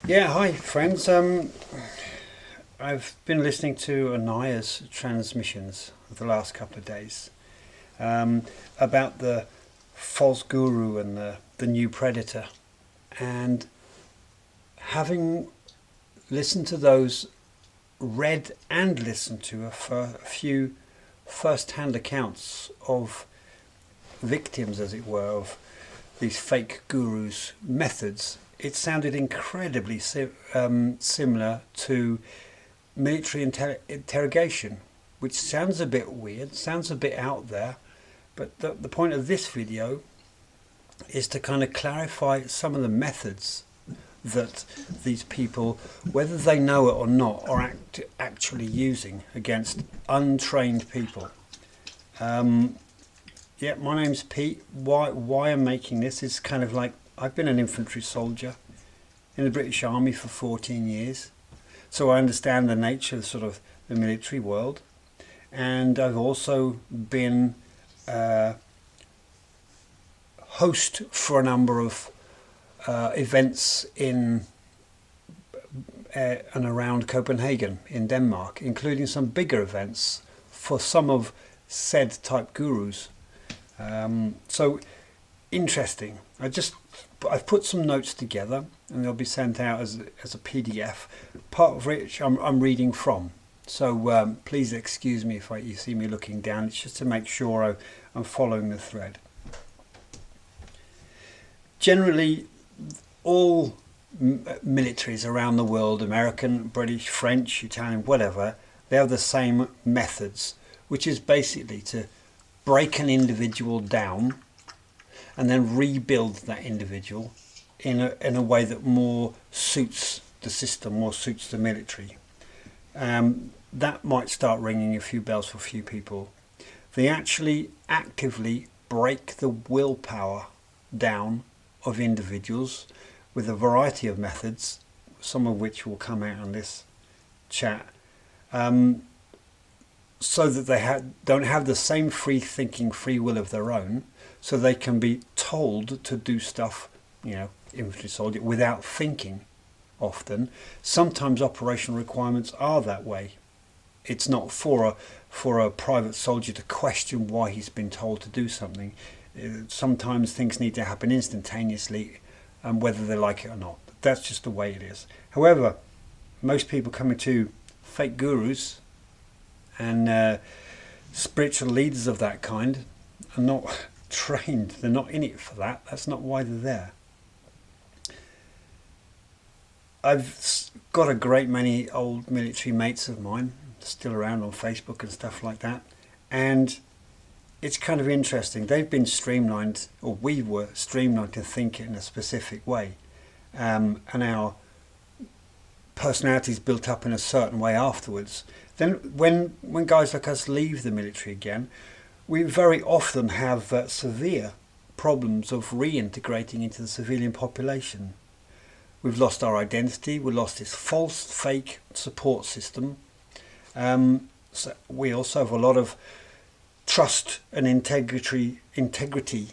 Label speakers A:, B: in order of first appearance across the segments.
A: Yeah, hi friends. I've been listening to Anaya's transmissions of the last couple of days about the false guru and the new predator, and having listened to those, read and listened to a few first-hand accounts of victims, as it were, of these fake gurus' methods. It sounded incredibly similar to military interrogation, which sounds a bit weird, sounds a bit out there, but the point of this video is to kind of clarify some of the methods that these people, whether they know it or not, are actually using against untrained people. Yeah, my name's Pete. Why I'm making this is kind of like, I've been an infantry soldier in the British Army for 14 years, so I understand the nature of sort of the military world, and I've also been host for a number of events in and around Copenhagen in Denmark, including some bigger events for some of said type gurus. So interesting. I've put some notes together and they'll be sent out as a PDF, part of which I'm reading from. So please excuse me if you see me looking down. It's just to make sure I'm following the thread. Generally, all militaries around the world, American, British, French, Italian, whatever, they have the same methods, which is basically to break an individual down and then rebuild that individual in a way that more suits the system, more suits the military. That might start ringing a few bells for a few people. They actually actively break the willpower down of individuals with a variety of methods, some of which will come out on this chat, so that they don't have the same free thinking, free will of their own, so they can be told to do stuff, infantry soldier, without thinking often. Sometimes operational requirements are that way. It's not for a private soldier to question why he's been told to do something. Sometimes things need to happen instantaneously, whether they like it or not. That's just the way it is. However, most people coming to fake gurus and spiritual leaders of that kind are not trained. They're not in it for that. That's not why they're there. I've got a great many old military mates of mine still around on Facebook and stuff like that, and it's kind of interesting. They've been streamlined, or we were streamlined to think in a specific way, and our personalities built up in a certain way afterwards. Then when guys like us leave the military again, we very often have severe problems of reintegrating into the civilian population. We've lost our identity, we've lost this false, fake support system. So we also have a lot of trust and integrity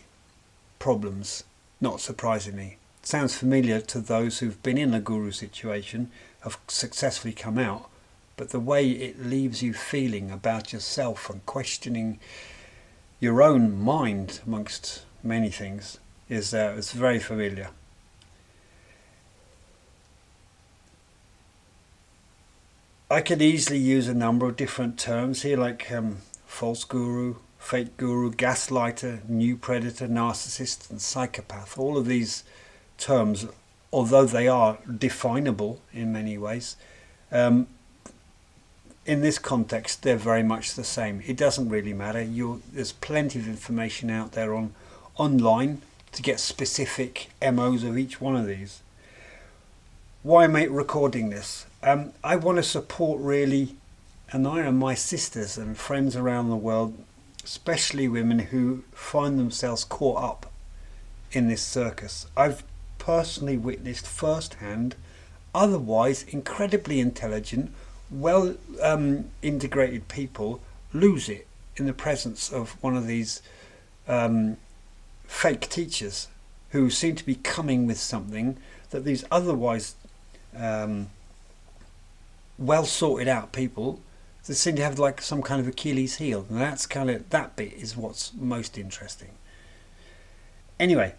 A: problems, not surprisingly. It sounds familiar to those who've been in a guru situation, have successfully come out, but the way it leaves you feeling about yourself and questioning your own mind, amongst many things, is very familiar. I could easily use a number of different terms here, like false guru, fake guru, gaslighter, new predator, narcissist and psychopath. All of these terms, although they are definable in many ways, in this context they're very much the same. It doesn't really matter. There's plenty of information out there online to get specific MOs of each one of these. Why am I recording this? I want to support really Anaya and my sisters and friends around the world, especially women who find themselves caught up in this circus. I've personally witnessed firsthand otherwise incredibly intelligent, well integrated people lose it in the presence of one of these fake teachers who seem to be coming with something that these otherwise well sorted out people that seem to have like some kind of Achilles heel, and that's kind of, that bit is what's most interesting. Anyway,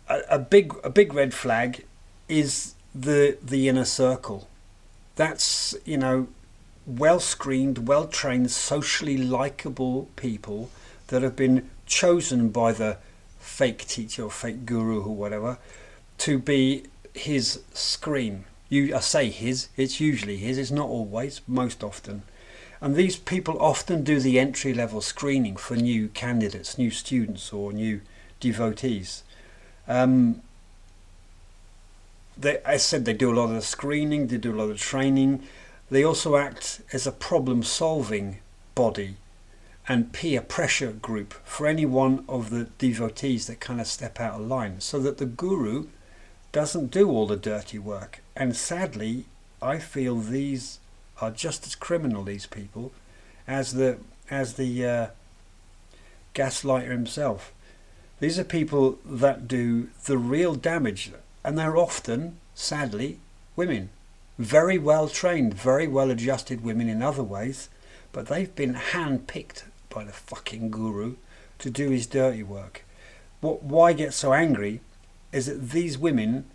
A: a big red flag is the inner circle. That's, you know, well screened, well trained, socially likable people that have been chosen by the fake teacher or fake guru or whatever to be his screen. I say his, it's usually his, it's not always, most often. And these people often do the entry level screening for new candidates, new students or new devotees. As I said, they do a lot of the screening, they do a lot of training. They also act as a problem solving body and peer pressure group for any one of the devotees that kind of step out of line, so that the guru doesn't do all the dirty work. And sadly, I feel these are just as criminal, these people, as the gaslighter himself. These are people that do the real damage, and they're often, sadly, women. Very well trained, very well adjusted women in other ways, but they've been hand-picked by the fucking guru to do his dirty work. Why I get so angry is that these women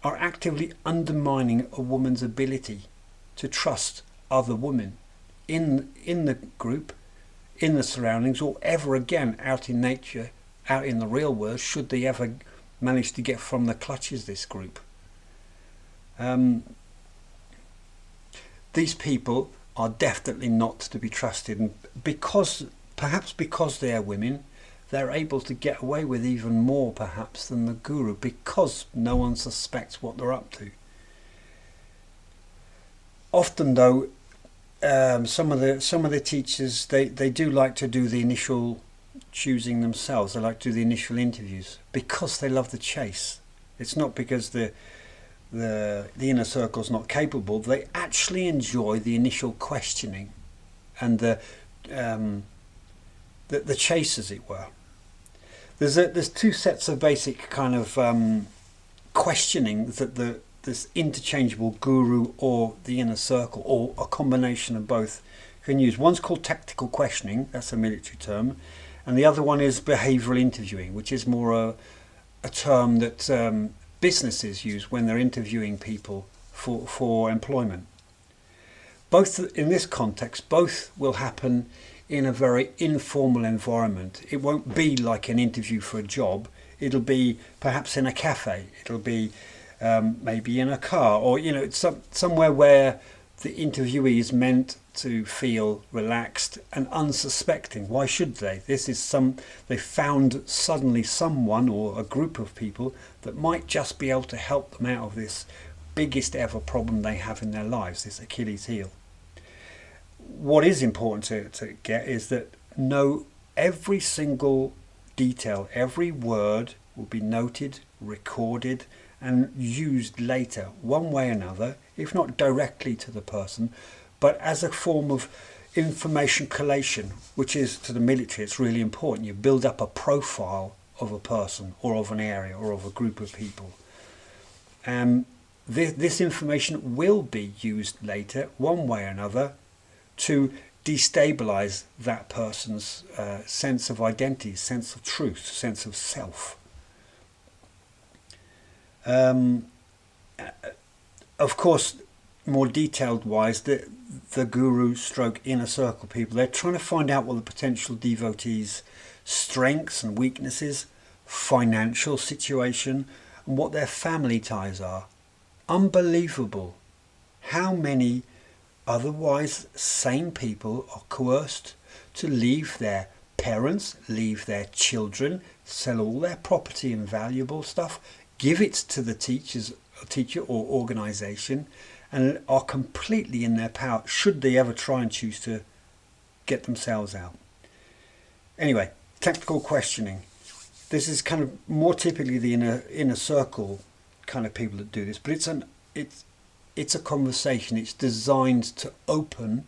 A: are actively undermining a woman's ability to trust other women in the group, in the surroundings, or ever again out in nature, out in the real world, should they ever manage to get from the clutches this group. These people are definitely not to be trusted, and perhaps because they are women, they're able to get away with even more perhaps than the guru, because no one suspects what they're up to. Often though, some of the teachers, they do like to do the initial choosing themselves. They like to do the initial interviews because they love the chase. It's not because the inner circle's not capable. They actually enjoy the initial questioning and the chase, as it were. There's two sets of basic kind of questioning that this interchangeable guru or the inner circle, or a combination of both, can use. One's called tactical questioning, that's a military term, and the other one is behavioural interviewing, which is more a term that businesses use when they're interviewing people for employment. Both, in this context, both will happen in a very informal environment. It won't be like an interview for a job. It'll be perhaps in a cafe. It'll be maybe in a car, or it's somewhere where the interviewee is meant to feel relaxed and unsuspecting. Why should they? They found suddenly someone or a group of people that might just be able to help them out of this biggest ever problem they have in their lives, this Achilles heel. What is important to get is that every single detail, every word will be noted, recorded, and used later, one way or another, if not directly to the person, but as a form of information collation, which is, to the military, it's really important. You build up a profile of a person or of an area or of a group of people. This information will be used later, one way or another, to destabilize that person's sense of identity, sense of truth, sense of self. Of course, more detailed wise, the guru stroke inner circle people, they're trying to find out what the potential devotees' strengths and weaknesses, financial situation, and what their family ties are. Unbelievable how many otherwise sane people are coerced to leave their parents, leave their children, sell all their property and valuable stuff, give it to the teacher or organisation, and are completely in their power should they ever try and choose to get themselves out. Anyway, tactical questioning. This is kind of more typically the inner circle kind of people that do this, but it's a conversation. It's designed to open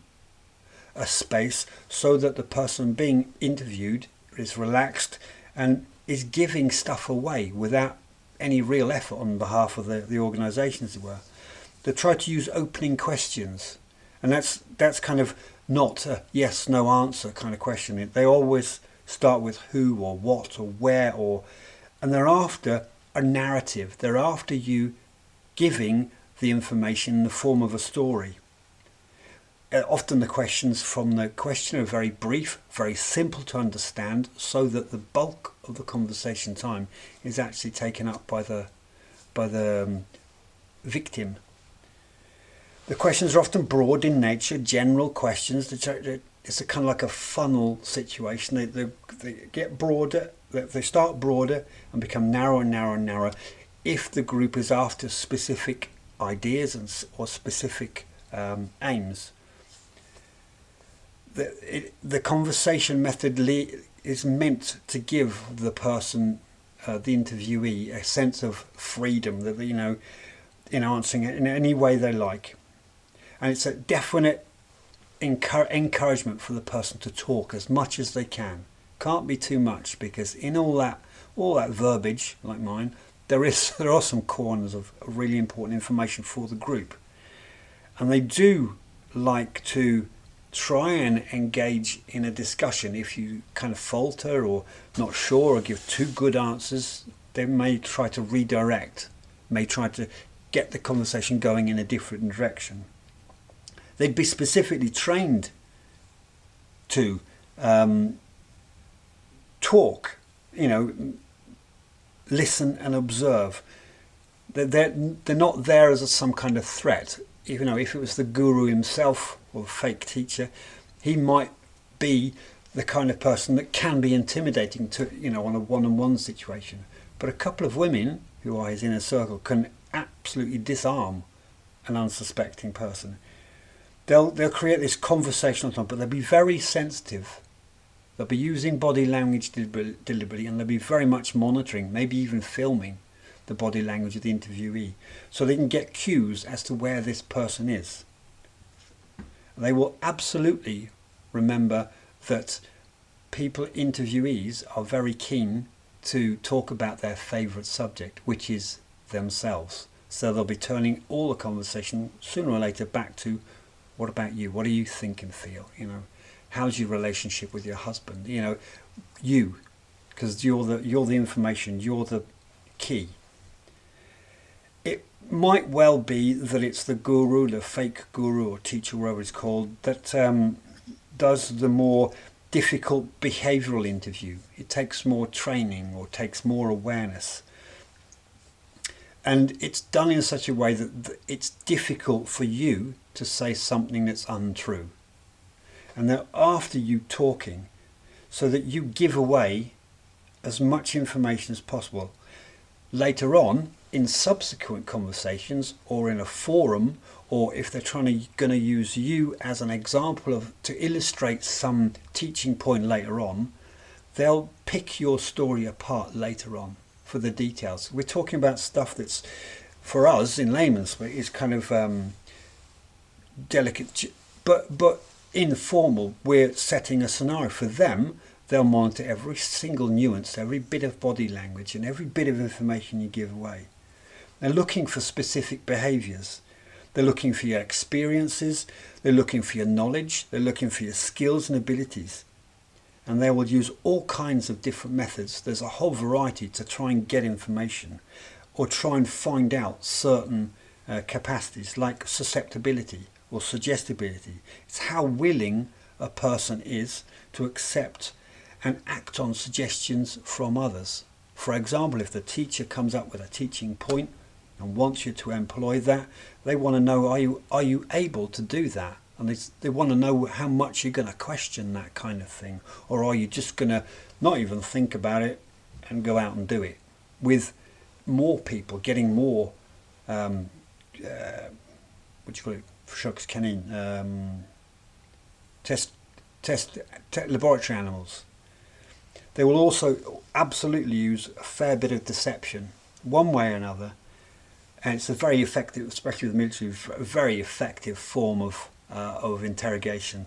A: a space so that the person being interviewed is relaxed and is giving stuff away without any real effort on behalf of the organisation, as it were. They try to use opening questions, and that's kind of not a yes no answer kind of question. They always start with who or what or where, and they're after a narrative. They're after you giving the information in the form of a story. Often the questions from the questioner are very brief, very simple to understand, so that the bulk of the conversation time is actually taken up by the victim. The questions are often broad in nature, general questions. It's a kind of like a funnel situation. They get broader, they start broader and become narrower and narrower and narrower if the group is after specific ideas or specific aims. The conversation method is meant to give the person, the interviewee, a sense of freedom, that in answering it in any way they like. And it's a definite encouragement for the person to talk as much as they can. Can't be too much, because in all that verbiage, like mine, there are some corners of really important information for the group. And they do like to try and engage in a discussion. If you kind of falter or not sure or give too good answers, they may try to redirect, may try to get the conversation going in a different direction. They'd be specifically trained to talk, listen and observe. They're not there as some kind of threat. If it was the guru himself or fake teacher, he might be the kind of person that can be intimidating to, on a one-on-one situation. But a couple of women who are his inner circle can absolutely disarm an unsuspecting person. They'll create this conversational time, but they'll be very sensitive. They'll be using body language deliberately, and they'll be very much monitoring, maybe even filming the body language of the interviewee, so they can get cues as to where this person is. They will absolutely remember that interviewees are very keen to talk about their favourite subject, which is themselves. So they'll be turning all the conversation sooner or later back to, what about you? What do you think and feel? How's your relationship with your husband? You, because you're the information, you're the key. It might well be that it's the guru, the fake guru or teacher, whatever it's called, that does the more difficult behavioural interview. It takes more training or takes more awareness. And it's done in such a way that it's difficult for you to say something that's untrue. And they're after you talking so that you give away as much information as possible. Later on, in subsequent conversations or in a forum, or if they're going to use you as an example to illustrate some teaching point later on, they'll pick your story apart later on for the details. We're talking about stuff that's, for us in layman's speak, is kind of delicate, but informal. We're setting a scenario for them. They'll monitor every single nuance, every bit of body language and every bit of information you give away. They're looking for specific behaviours. They're looking for your experiences. They're looking for your knowledge. They're looking for your skills and abilities. And they will use all kinds of different methods. There's a whole variety to try and get information or try and find out certain capacities like susceptibility or suggestibility. It's how willing a person is to accept and act on suggestions from others. For example, if the teacher comes up with a teaching point and wants you to employ that, they want to know, are you able to do that? And they want to know how much you're going to question that kind of thing, or are you just going to not even think about it and go out and do it? With more people getting more laboratory animals. They will also absolutely use a fair bit of deception, one way or another, and it's a very effective, especially with the military, a very effective form of interrogation.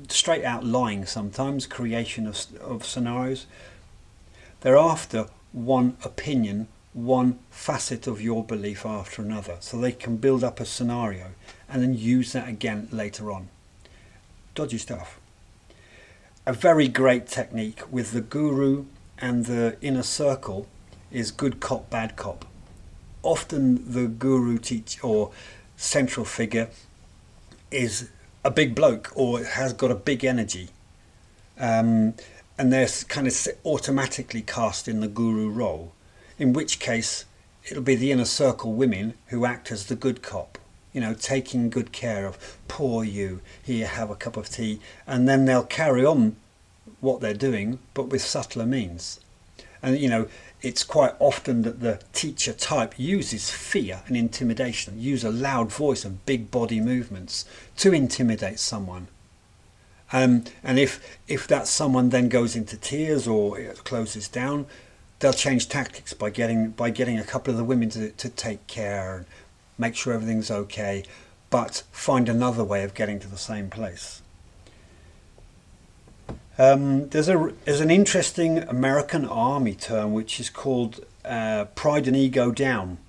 A: Straight out lying sometimes, creation of scenarios. They're after one opinion one facet of your belief after another, so they can build up a scenario and then use that again later on. Dodgy stuff. A very great technique with the guru and the inner circle is good cop, bad cop. Often the guru or central figure is a big bloke or has got a big energy, and they're kind of automatically cast in the guru role, in which case it'll be the inner circle women who act as the good cop, you know, taking good care of poor you, here, have a cup of tea, and then they'll carry on what they're doing but with subtler means. And you know, it's quite often that the teacher type uses fear and intimidation, use a loud voice and big body movements to intimidate someone. And if that someone then goes into tears or it closes down, they'll change tactics by getting a couple of the women to take care and make sure everything's okay, but find another way of getting to the same place. There's an interesting American Army term which is called pride and ego down,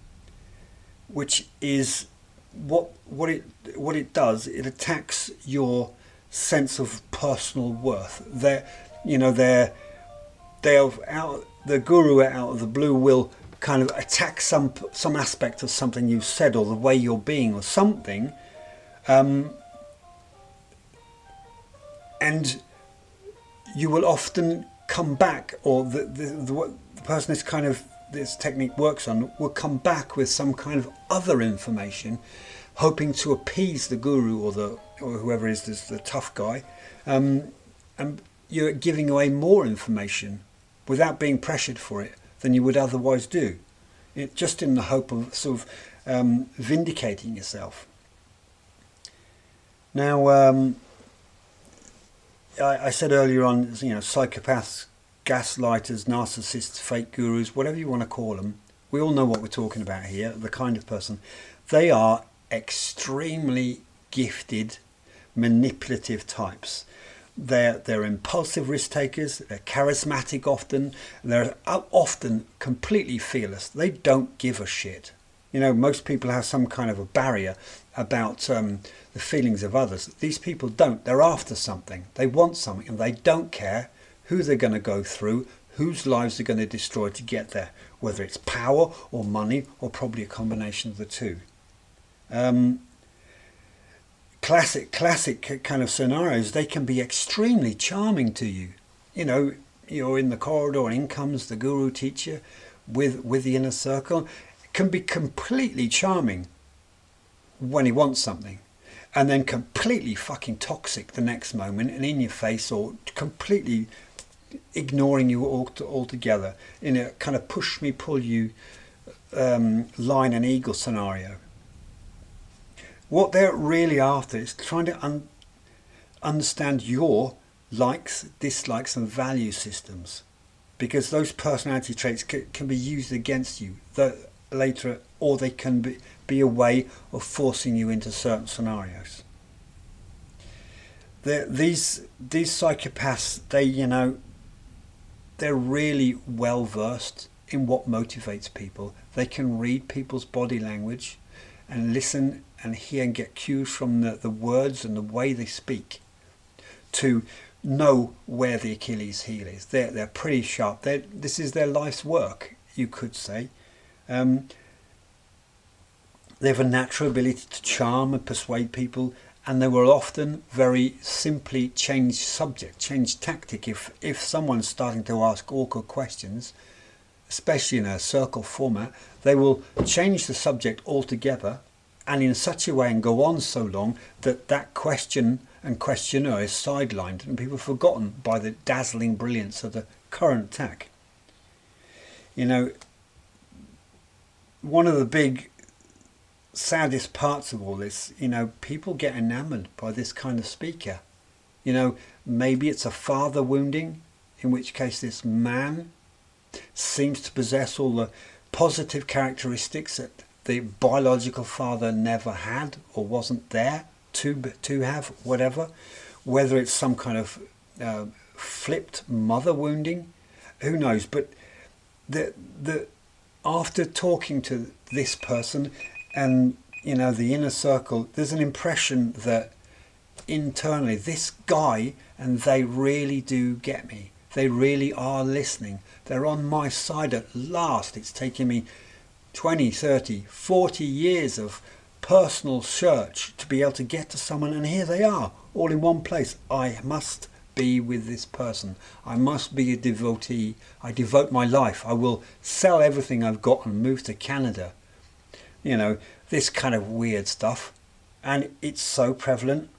A: which is what it does. It attacks your sense of personal worth. The guru out of the blue will kind of attack some aspect of something you've said or the way you're being or something, and you will often come back, or the person this technique works on will come back with some kind of other information, hoping to appease the guru or whoever is the tough guy, and you're giving away more information without being pressured for it than you would otherwise do, just in the hope of sort of vindicating yourself. Now, I said earlier on, you know, psychopaths, gaslighters, narcissists, fake gurus, whatever you want to call them, we all know what we're talking about here, the kind of person. They are extremely gifted, manipulative types. They're impulsive risk takers, they're charismatic often, they're often completely fearless. They don't give a shit. You know, most people have some kind of a barrier about the feelings of others. These people don't. They're after something. They want something, and they don't care who they're going to go through, whose lives they're going to destroy to get there, whether it's power or money or probably a combination of the two. Classic kind of scenarios, they can be extremely charming to you. You know, you're in the corridor and in comes the guru teacher with the inner circle. It can be completely charming when he wants something, and then completely fucking toxic the next moment and in your face, or completely ignoring you altogether in a kind of push me pull you lion and eagle scenario. What they're really after is trying to understand your likes, dislikes and value systems, because those personality traits can be used against you later, or they can be a way of forcing you into certain scenarios. These psychopaths, they're really well versed in what motivates people. They can read people's body language and listen and hear and get cues from the words and the way they speak to know where the Achilles heel is. They're pretty sharp. This is their life's work, you could say. They have a natural ability to charm and persuade people, and they will often very simply change subject, change tactic. If someone's starting to ask awkward questions, especially in a circle format, they will change the subject altogether, and in such a way, and go on so long that question and questioner is sidelined and people are forgotten by the dazzling brilliance of the current attack. You know, one of the big saddest parts of all this, people get enamored by this kind of speaker. Maybe it's a father wounding, in which case this man seems to possess all the positive characteristics that the biological father never had or wasn't there to have, whatever. Whether it's some kind of flipped mother wounding, who knows? But after talking to this person and, the inner circle, there's an impression that internally this guy and they really do get me. They really are listening. They're on my side at last. It's taken me 20, 30, 40 years of personal search to be able to get to someone, and here they are, all in one place. I must be with this person. I must be a devotee. I devote my life. I will sell everything I've got and move to Canada. This kind of weird stuff. And it's so prevalent.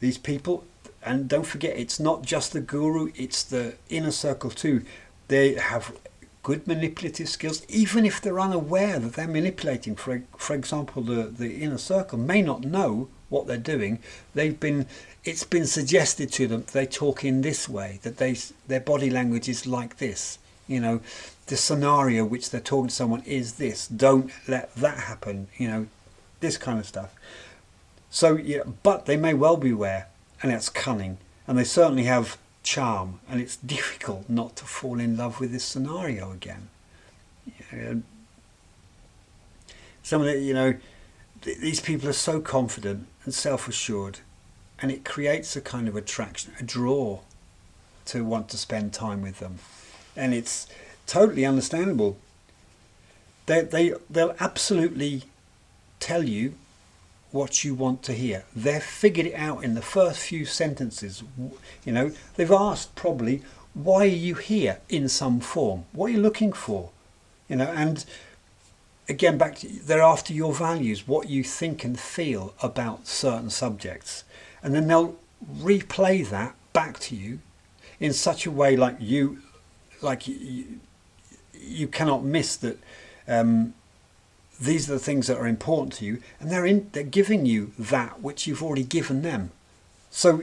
A: These people, and don't forget, it's not just the guru, it's the inner circle too. They have good manipulative skills, even if they're unaware that they're manipulating. For example, the inner circle may not know what they're doing. It's been suggested to them they talk in this way, that their body language is like this. The scenario which they're talking to someone is this. Don't let that happen. This kind of stuff. So, yeah, but they may well be aware, and that's cunning, and they certainly have charm, and it's difficult not to fall in love with this scenario again. Some of the, these people are so confident and self-assured, and it creates a kind of attraction, a draw to want to spend time with them, and it's totally understandable. They'll absolutely tell you what you want to hear. They've figured it out in the first few sentences. They've asked probably, why are you here in some form? What are you looking for? And again, back to, they're after your values, what you think and feel about certain subjects. And then they'll replay that back to you in such a way you cannot miss that. These are the things that are important to you, and they're giving you that which you've already given them. So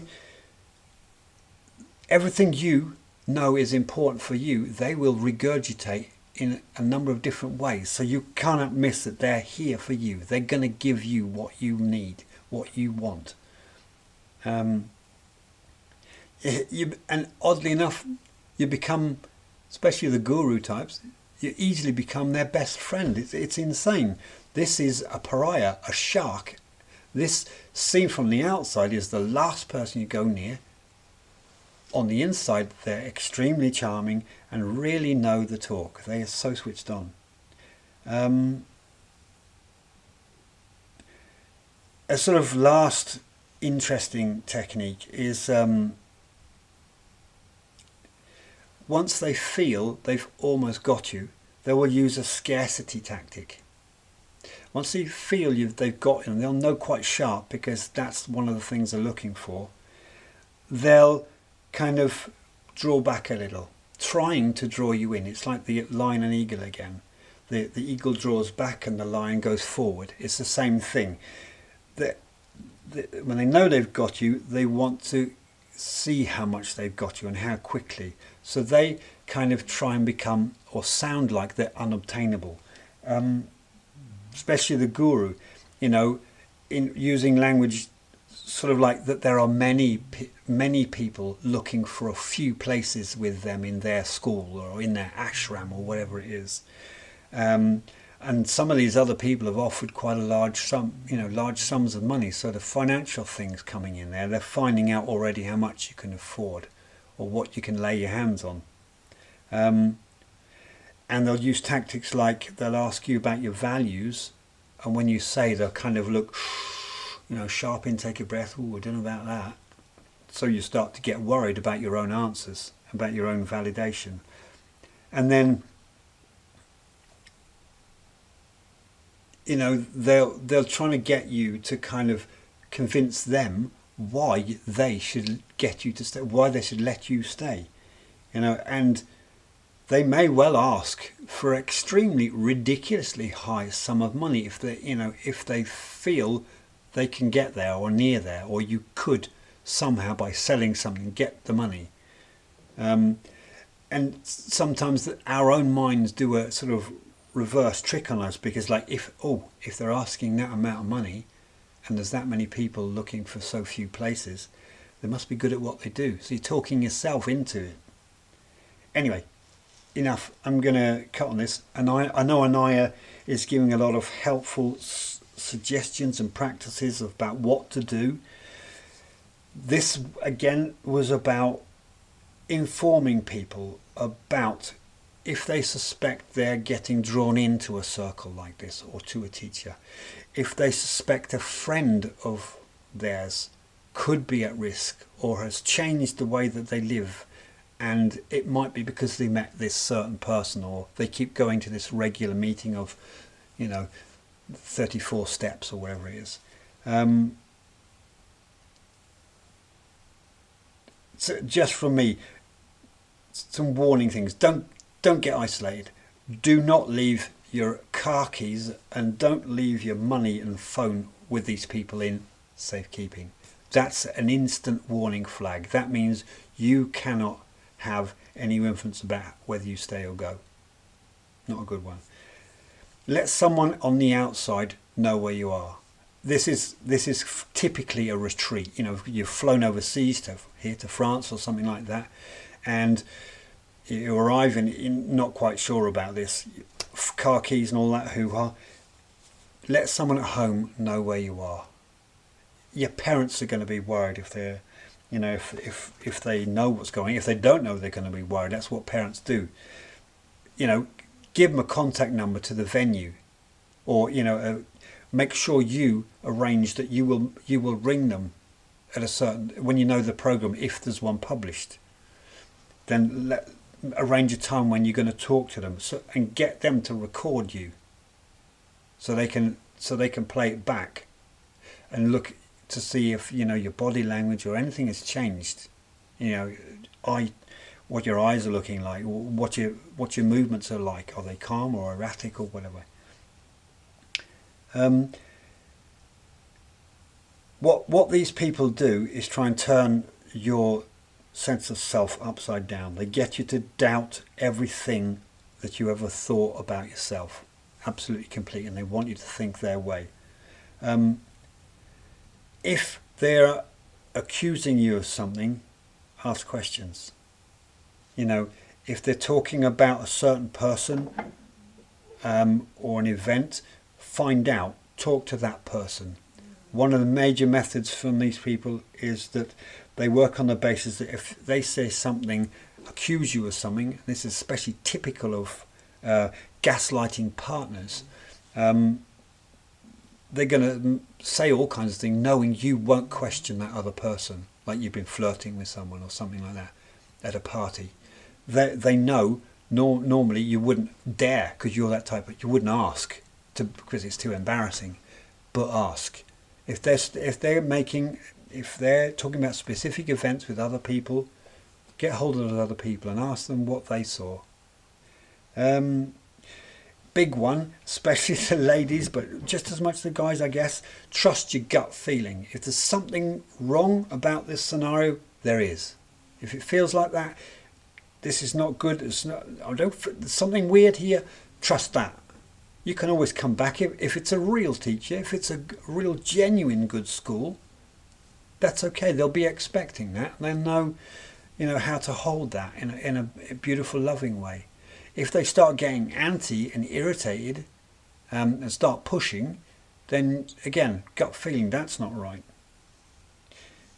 A: everything you know is important for you, they will regurgitate in a number of different ways. So you cannot miss that they're here for you. They're going to give you what you need, what you want. And oddly enough, you become, especially the guru types, you easily become their best friend. It's insane. This is a pariah, a shark. This, seen from the outside, is the last person you go near. On the inside, they're extremely charming and really know the talk. They are so switched on. A sort of last interesting technique is once they feel they've almost got you, they will use a scarcity tactic. Once they feel they've got you, and they'll know quite sharp, because that's one of the things they're looking for, they'll kind of draw back a little, trying to draw you in. It's like the lion and eagle again. The eagle draws back and the lion goes forward. It's the same thing. When they know they've got you, they want to see how much they've got you and how quickly. So they kind of try and become or sound like they're unobtainable. Especially the guru, in using language sort of like that there are many people looking for a few places with them in their school or in their ashram or whatever it is. And some of these other people have offered quite a large sums of money. So the financial things coming in there, they're finding out already how much you can afford or what you can lay your hands on. And they'll use tactics like they'll ask you about your values, and when you say, they'll kind of look, sharp intake of breath. Oh, I don't know about that. So you start to get worried about your own answers, about your own validation. And then they'll try to get you to kind of convince them why they should get you to stay, why they should let you stay, and they may well ask for extremely ridiculously high sum of money if they feel they can get there or near there, or you could somehow by selling something get the money. And sometimes our own minds do a sort of reverse trick on us, because if they're asking that amount of money and there's that many people looking for so few places, they must be good at what they do. So you're talking yourself into it. Anyway, enough. I'm going to cut on this. And I know Anaya is giving a lot of helpful suggestions and practices about what to do. This again was about informing people about if they suspect they're getting drawn into a circle like this, or to a teacher, if they suspect a friend of theirs could be at risk or has changed the way that they live, and it might be because they met this certain person, or they keep going to this regular meeting of 34 steps or whatever it is. So just from me, some warning things. Don't get isolated. Do not leave your car keys and don't leave your money and phone with these people in safekeeping. That's an instant warning flag. That means you cannot have any influence about whether you stay or go. Not a good one. Let someone on the outside know where you are. This is typically a retreat. You've flown overseas to France or something like that, and you arrive and you're not quite sure about this, car keys and all that hoo-ha. Let someone at home know where you are. Your parents are going to be worried if they're, if they know what's going on. If they don't know, they're going to be worried. That's what parents do. Give them a contact number to the venue, or make sure you arrange that you will ring them at a certain, when you know the program, if there's one published. Then arrange a time when you're going to talk to them, and get them to record you, so they can play it back and look to see if your body language or anything has changed. What your eyes are looking like, what your movements are like. Are they calm or erratic or whatever? What these people do is try and turn your sense of self upside down. They get you to doubt everything that you ever thought about yourself, absolutely complete, and they want you to think their way. If they're accusing you of something, ask questions. If they're talking about a certain person or an event, find out, talk to that person. One of the major methods from these people is that they work on the basis that if they say something, accuse you of something, this is especially typical of gaslighting partners, they're going to say all kinds of things knowing you won't question that other person, like you've been flirting with someone or something like that at a party. They know normally you wouldn't dare, because you're that type, you wouldn't ask because it's too embarrassing, but ask. If they're talking about specific events with other people, get hold of those other people and ask them what they saw. Big one, especially the ladies, but just as much the guys, I guess. Trust your gut feeling. If there's something wrong about this scenario, there is. If it feels like that, this is not good. There's something weird here. Trust that. You can always come back if it's a real teacher, if it's a real genuine good school. That's okay. They'll be expecting that. They'll know, how to hold that in a beautiful, loving way. If they start getting anti and irritated and start pushing, then again, gut feeling, that's not right.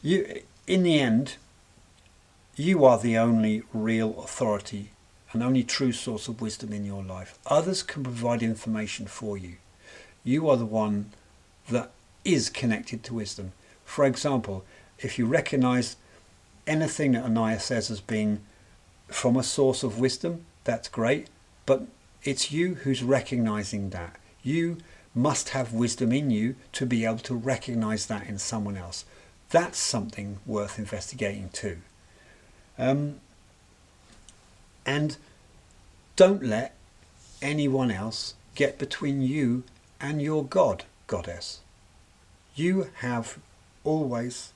A: In the end, you are the only real authority and only true source of wisdom in your life. Others can provide information for you. You are the one that is connected to wisdom. For example, if you recognize anything that Anaya says as being from a source of wisdom, that's great, but it's you who's recognizing that. You must have wisdom in you to be able to recognize that in someone else. That's something worth investigating too. And don't let anyone else get between you and your God, goddess. You have always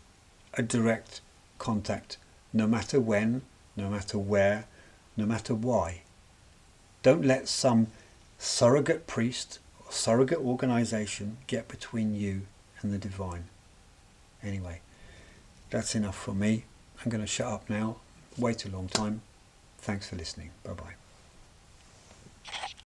A: a direct contact, no matter when, no matter where, no matter why. Don't let some surrogate priest or surrogate organization get between you and the divine. Anyway, that's enough for me. I'm going to shut up now. Way too long time. Thanks for listening. Bye-bye.